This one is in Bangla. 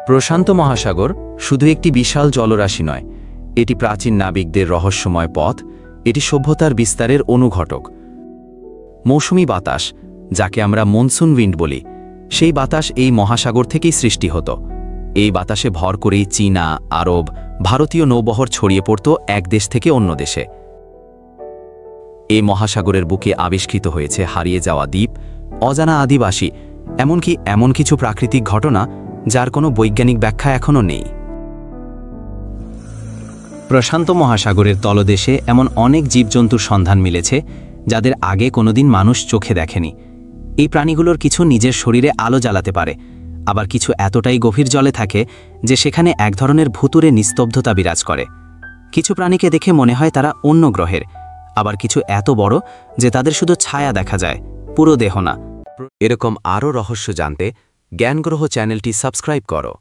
প্রশান্ত মহাসাগর শুধু একটি বিশাল জলরাশি নয়, এটি প্রাচীন নাবিকদের রহস্যময় পথ, এটি সভ্যতার বিস্তারের অনুঘটক। মৌসুমী বাতাস, যাকে আমরা মনসুন উইন্ড বলি, সেই বাতাস এই মহাসাগর থেকেই সৃষ্টি হতো। এই বাতাসে ভর করেই চীনা, আরব, ভারতীয় নৌবহর ছড়িয়ে পড়ত এক দেশ থেকে অন্য দেশে। এই মহাসাগরের বুকে আবিষ্কৃত হয়েছে হারিয়ে যাওয়া দ্বীপ, অজানা আদিবাসী, এমনকি এমন কিছু প্রাকৃতিক ঘটনা যার কোনো বৈজ্ঞানিক ব্যাখ্যা এখনও নেই। প্রশান্ত মহাসাগরের তলদেশে এমন অনেক জীবজন্তুর সন্ধান মিলেছে যাদের আগে কোনোদিন মানুষ চোখে দেখেনি। এই প্রাণীগুলোর কিছু নিজের শরীরে আলো জ্বালাতে পারে, আবার কিছু এতটাই গভীর জলে থাকে যে সেখানে এক ধরনের ভুতুরে নিস্তব্ধতা বিরাজ করে। কিছু প্রাণীকে দেখে মনে হয় তারা অন্য গ্রহের, আবার কিছু এত বড় যে তাদের শুধু ছায়া দেখা যায়, পুরো দেহ না। এরকম আরও রহস্য জানতে জ্ঞানগ্রহ চ্যানেলটি সাবস্ক্রাইব করো।